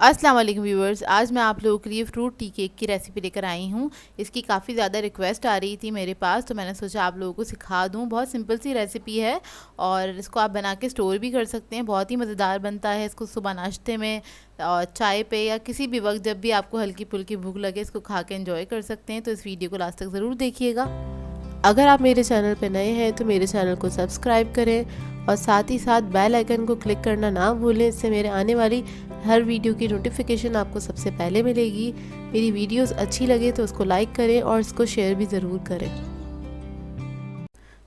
अस्सलाम वालेकुम व्यूवर्स, आज मैं आप लोगों के लिए फ्रूट टी केक की रेसिपी लेकर आई हूँ। इसकी काफ़ी ज़्यादा रिक्वेस्ट आ रही थी मेरे पास, तो मैंने सोचा आप लोगों को सिखा दूँ। बहुत सिंपल सी रेसिपी है और इसको आप बना के स्टोर भी कर सकते हैं। बहुत ही मज़ेदार बनता है। इसको सुबह नाश्ते में और चाय पे या किसी भी वक्त जब भी आपको हल्की फुल्की भूख लगे, इसको खा के एंजॉय कर सकते हैं। तो इस वीडियो को लास्ट तक ज़रूर देखिएगा। अगर आप मेरे चैनल पर नए हैं तो मेरे चैनल को सब्सक्राइब करें और साथ ही साथ बेल आइकन को क्लिक करना ना भूलें। इससे मेरे आने वाली हर वीडियो की नोटिफिकेशन आपको सबसे पहले मिलेगी। मेरी वीडियोस अच्छी लगे तो उसको लाइक करें और इसको शेयर भी ज़रूर करें।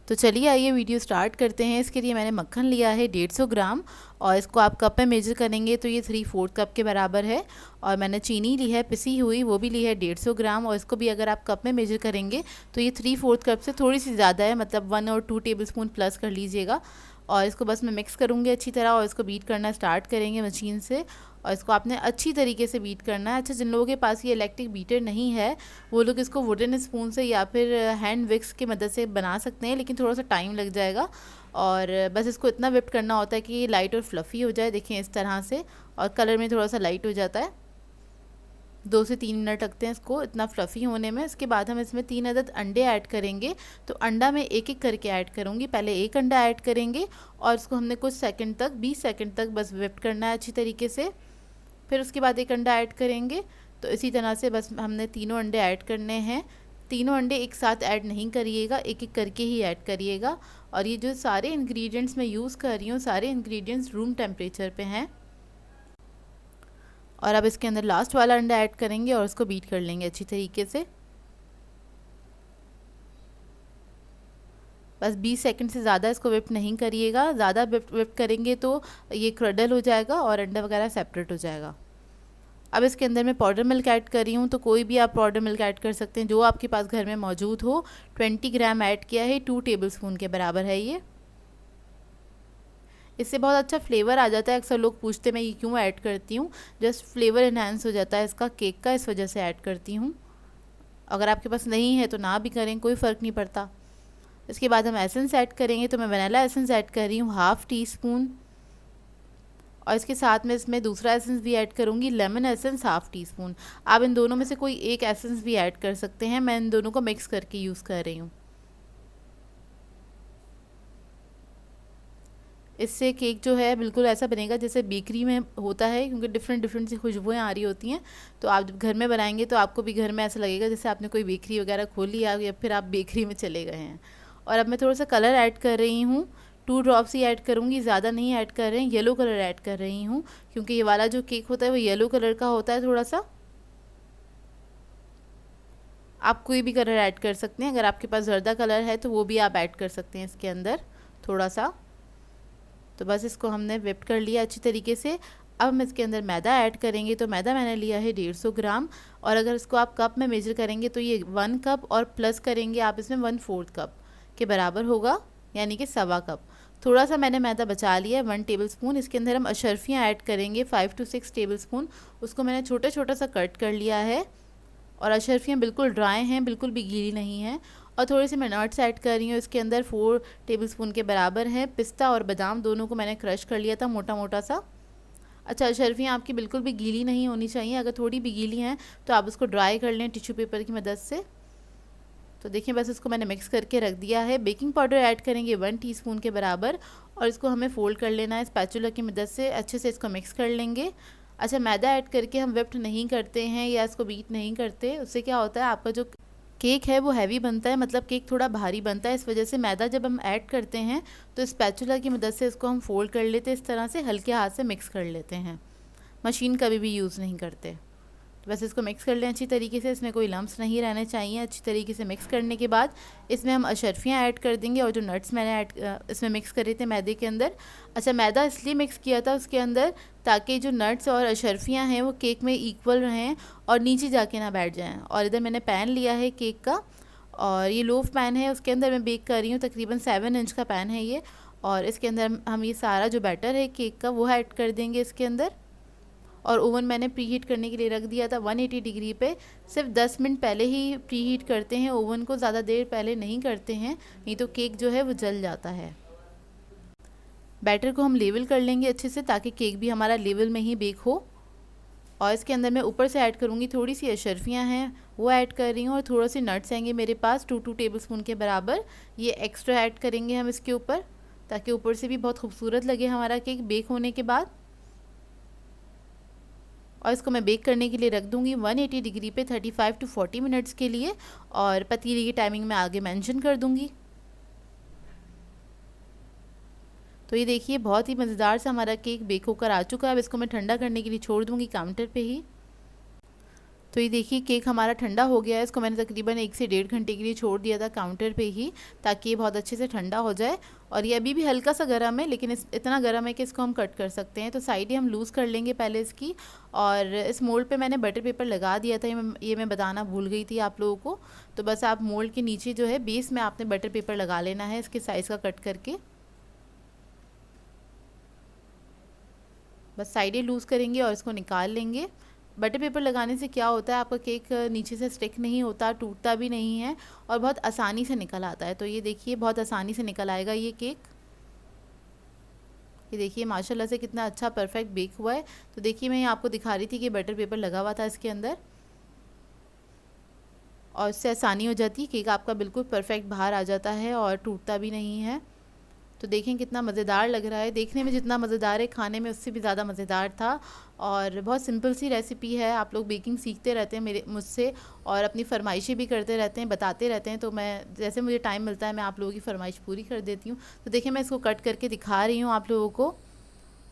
तो चलिए आइए वीडियो स्टार्ट करते हैं। इसके लिए मैंने मक्खन लिया है 150 ग्राम और इसको आप कप में मेजर करेंगे तो ये 3/4 कप के बराबर है। और मैंने चीनी ली है पिसी हुई, वो भी ली है 150 ग्राम और इसको भी अगर आप कप में मेजर करेंगे तो ये 3/4 कप से थोड़ी सी ज़्यादा है, मतलब 1 और 2 टेबलस्पून प्लस कर लीजिएगा। और इसको बस मैं मिक्स करूँगी अच्छी तरह और इसको बीट करना स्टार्ट करेंगे मशीन से। और इसको आपने अच्छी तरीके से बीट करना है। अच्छा, जिन लोगों के पास ये इलेक्ट्रिक बीटर नहीं है वो लोग इसको वुडन स्पून से या फिर हैंड विक्स की मदद से बना सकते हैं, लेकिन थोड़ा सा टाइम लग जाएगा। और बस इसको इतना विप करना होता है कि ये लाइट और फ्लफ़ी हो जाए, देखिए इस तरह से, और कलर में थोड़ा सा लाइट हो जाता है। 2 से 3 मिनट लगते हैं इसको इतना फ्लफ़ी होने में। इसके बाद हम इसमें 3 अदद अंडे ऐड करेंगे। तो अंडा मैं एक एक करके ऐड करूँगी। पहले एक अंडा ऐड करेंगे और इसको हमने कुछ सेकंड तक, 20 सेकंड तक बस विप करना है अच्छी तरीके से। फिर उसके बाद एक अंडा ऐड करेंगे। तो इसी तरह से बस हमने तीनों अंडे ऐड करने हैं। तीनों अंडे एक साथ ऐड नहीं करिएगा, एक एक करके ही ऐड करिएगा। और ये जो सारे इंग्रेडिएंट्स मैं यूज़ कर रही हूँ, सारे इंग्रेडिएंट्स रूम टेम्परेचर पे हैं। और अब इसके अंदर लास्ट वाला अंडा ऐड करेंगे और उसको बीट कर लेंगे अच्छी तरीके से। बस 20 सेकंड से ज़्यादा इसको विप नहीं करिएगा। ज़्यादा विप करेंगे तो ये क्रडल हो जाएगा और अंडा वगैरह सेपरेट हो जाएगा। अब इसके अंदर मैं पाउडर मिल्क ऐड कर रही हूँ, तो कोई भी आप पाउडर मिल्क ऐड कर सकते हैं जो आपके पास घर में मौजूद हो। 20 ग्राम ऐड किया है, 2 टेबलस्पून के बराबर है ये। इससे बहुत अच्छा फ्लेवर आ जाता है। अक्सर लोग पूछते हैं मैं ये क्यों ऐड करती हूँ, जस्ट फ्लेवर इन्हांस हो जाता है इसका केक का, इस वजह से ऐड करती हूँ। अगर आपके पास नहीं है तो ना भी करें, कोई फ़र्क नहीं पड़ता। इसके बाद हम एसेंस ऐड करेंगे। तो मैं वनीला एसेंस ऐड कर रही हूँ 1/2 टीस्पून। और इसके साथ में इसमें दूसरा एसेंस भी ऐड करूँगी, लेमन एसेंस 1/2 टीस्पून। आप इन दोनों में से कोई एक एसेंस भी ऐड कर सकते हैं। मैं इन दोनों को मिक्स करके यूज़ कर रही हूँ। इससे केक जो है बिल्कुल ऐसा बनेगा जैसे बेकरी में होता है, क्योंकि डिफरेंट डिफरेंट सी खुशबुएँ आ रही होती हैं। तो आप जब घर में बनाएंगे तो आपको भी घर में ऐसा लगेगा जैसे आपने कोई बेकरी वगैरह खोल लिया या फिर आप बेकरी में चले गए हैं। और अब मैं थोड़ा सा कलर ऐड कर रही हूँ, 2 ड्रॉप्स ही ऐड करूँगी, ज़्यादा नहीं ऐड कर रहे हैं। येलो कलर ऐड कर रही हूँ क्योंकि ये वाला जो केक होता है वो येलो कलर का होता है थोड़ा सा। आप कोई भी कलर ऐड कर सकते हैं। अगर आपके पास जर्दा कलर है तो वो भी आप ऐड कर सकते हैं इसके अंदर थोड़ा सा। तो बस इसको हमने विप कर लिया अच्छी तरीके से। अब हम इसके अंदर मैदा ऐड करेंगे। तो मैदा मैंने लिया है 150 ग्राम और अगर इसको आप कप में मेजर करेंगे तो ये 1 कप और प्लस करेंगे आप इसमें 1/4 कप के बराबर होगा, यानी कि 1/4 कप। थोड़ा सा मैंने मैदा बचा लिया है, 1 टेबलस्पून। इसके अंदर हम अशर्फियाँ ऐड करेंगे 5 to 6 टेबलस्पून। उसको मैंने छोटा छोटा सा कट कर लिया है और अशर्फियाँ बिल्कुल ड्राई हैं, बिल्कुल भी गीली नहीं हैं। और थोड़ी सी मैं नट्स ऐड कर रही हूँ इसके अंदर, 4 टेबलस्पून के बराबर है। पिस्ता और बादाम दोनों को मैंने क्रश कर लिया था मोटा मोटा सा। अच्छा, अशर्फियाँ आपकी बिल्कुल भी गीली नहीं होनी चाहिए। अगर थोड़ी भी गीली हैं तो आप उसको ड्राई कर लें टिश्यू पेपर की मदद से। तो देखिए बस इसको मैंने मिक्स करके रख दिया है। बेकिंग पाउडर ऐड करेंगे 1 टीस्पून के बराबर और इसको हमें फ़ोल्ड कर लेना है स्पैचुला की मदद से। अच्छे से इसको मिक्स कर लेंगे। अच्छा, मैदा ऐड करके हम विप्ट नहीं करते हैं या इसको बीट नहीं करते, उससे क्या होता है आपका जो केक है वो हैवी बनता है, मतलब केक थोड़ा भारी बनता है। इस वजह से मैदा जब हम ऐड करते हैं तो स्पैचुला की मदद से इसको हम फोल्ड कर लेते हैं, इस तरह से हल्के हाथ से मिक्स कर लेते हैं। मशीन कभी भी यूज़ नहीं करते। तो बस इसको मिक्स कर लें अच्छी तरीके से, इसमें कोई लम्स नहीं रहने चाहिए। अच्छी तरीके से मिक्स करने के बाद इसमें हम अशर्फियाँ ऐड कर देंगे और जो नट्स मैंने इसमें मिक्स करे थे मैदे के अंदर। अच्छा, मैदा इसलिए मिक्स किया था उसके अंदर ताकि जो नट्स और अशर्फियाँ हैं वो केक में इक्वल रहें और नीचे जाके ना बैठ जाएँ। और इधर मैंने पैन लिया है केक का और ये लोफ पैन है, उसके अंदर मैं बेक कर रही हूँ। तकरीबन 7 इंच का पैन है ये। और इसके अंदर हम ये सारा जो बैटर है केक का वो ऐड कर देंगे इसके अंदर। और ओवन मैंने प्री हीट करने के लिए रख दिया था 180 डिग्री पे। सिर्फ 10 मिनट पहले ही प्री हीट करते हैं ओवन को, ज़्यादा देर पहले नहीं करते हैं, नहीं तो केक जो है वो जल जाता है। बैटर को हम लेवल कर लेंगे अच्छे से ताकि केक भी हमारा लेवल में ही बेक हो। और इसके अंदर मैं ऊपर से ऐड करूँगी थोड़ी सी अशरफियाँ हैं वो ऐड कर रही हूँ, और थोड़ा सी नट्स आएंगे मेरे पास 2 टेबलस्पून के बराबर, ये एक्स्ट्रा ऐड करेंगे हम इसके ऊपर, ताकि ऊपर से भी बहुत खूबसूरत लगे हमारा केक बेक होने के बाद। और इसको मैं बेक करने के लिए रख दूँगी 180 डिग्री पे 35 to 40 मिनट्स के लिए, और पतीले की टाइमिंग मैं आगे मेंशन कर दूँगी। तो ये देखिए बहुत ही मज़ेदार सा हमारा केक बेक होकर आ चुका है। अब इसको मैं ठंडा करने के लिए छोड़ दूँगी काउंटर पे ही। तो ये देखिए केक हमारा ठंडा हो गया है, इसको मैंने तकरीबन 1 से 1.5 घंटे के लिए छोड़ दिया था काउंटर पे ही, ताकि ये बहुत अच्छे से ठंडा हो जाए। और ये अभी भी हल्का सा गर्म है, लेकिन इतना गर्म है कि इसको हम कट कर सकते हैं। तो साइडें हम लूज़ कर लेंगे पहले इसकी। और इस मोल्ड पे मैंने बटर पेपर लगा दिया था, ये मैं बताना भूल गई थी आप लोगों को। तो बस आप मोल्ड के नीचे जो है बेस में आपने बटर पेपर लगा लेना है इसके साइज़ का कट करके। बस साइडें लूज़ करेंगे और इसको निकाल लेंगे। बटर पेपर लगाने से क्या होता है, आपका केक नीचे से स्टिक नहीं होता, टूटता भी नहीं है, और बहुत आसानी से निकल आता है। तो ये देखिए बहुत आसानी से निकल आएगा ये केक। ये देखिए माशाल्लाह से कितना अच्छा परफेक्ट बेक हुआ है। तो देखिए मैं आपको दिखा रही थी कि बटर पेपर लगा हुआ था इसके अंदर, और इससे आसानी हो जाती है, केक आपका बिल्कुल परफेक्ट बाहर आ जाता है और टूटता भी नहीं है। तो देखें कितना मज़ेदार लग रहा है, देखने में जितना मज़ेदार है खाने में उससे भी ज़्यादा मज़ेदार था। और बहुत सिंपल सी रेसिपी है, आप लोग बेकिंग सीखते रहते हैं मुझसे, और अपनी फरमाइशें भी करते रहते हैं, बताते रहते हैं। तो मैं जैसे मुझे टाइम मिलता है मैं आप लोगों की फरमाइश पूरी कर देती हूँ। तो देखिए मैं इसको कट करके दिखा रही हूँ आप लोगों को।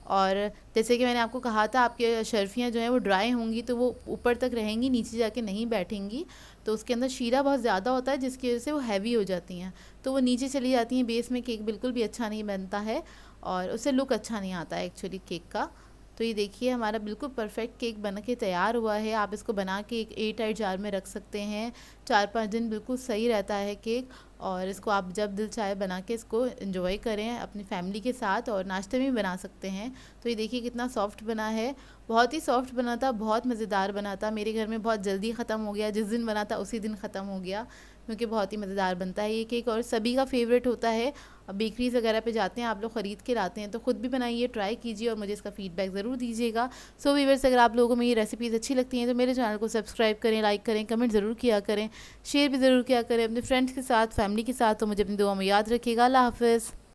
और जैसे कि मैंने आपको कहा था, आपके शर्फियाँ जो हैं वो ड्राई होंगी तो वो ऊपर तक रहेंगी, नीचे जाके नहीं बैठेंगी। तो उसके अंदर शीरा बहुत ज़्यादा होता है, जिसकी वजह से वो हैवी हो जाती हैं, तो वो नीचे चली जाती हैं बेस में, केक बिल्कुल भी अच्छा नहीं बनता है और उससे लुक अच्छा नहीं आता है एक्चुअली केक का। तो ये देखिए हमारा बिल्कुल परफेक्ट केक बन के तैयार हुआ है। आप इसको बना के एक एयर टाइट जार में रख सकते हैं, 4-5 दिन बिल्कुल सही रहता है केक। और इसको आप जब दिल चाहे बना के इसको एंजॉय करें अपनी फैमिली के साथ, और नाश्ते में भी बना सकते हैं। तो ये देखिए कितना सॉफ्ट बना है, बहुत ही सॉफ्ट बना था, बहुत मज़ेदार बना था। मेरे घर में बहुत जल्दी ख़त्म हो गया, जिस दिन बना था उसी दिन ख़त्म हो गया, क्योंकि बहुत ही मज़ेदार बनता है ये केक और सभी का फेवरेट होता है। अब बेकरीज़ वगैरह पे जाते हैं आप लोग, ख़रीद के लाते हैं, तो ख़ुद भी बनाइए, ट्राई कीजिए और मुझे इसका फ़ीडबैक ज़रूर दीजिएगा। सो व्यूअर्स, अगर आप लोगों को मेरी रेसिपीज़ अच्छी लगती हैं तो मेरे चैनल को सब्सक्राइब करें, लाइक करें, कमेंट ज़रूर किया करें, शेयर भी ज़रूर किया करें अपने फ्रेंड्स के साथ, फैमिली के साथ। तो मुझे अपनी दुआ में याद रखिएगा। अल्लाह हाफ़िज़।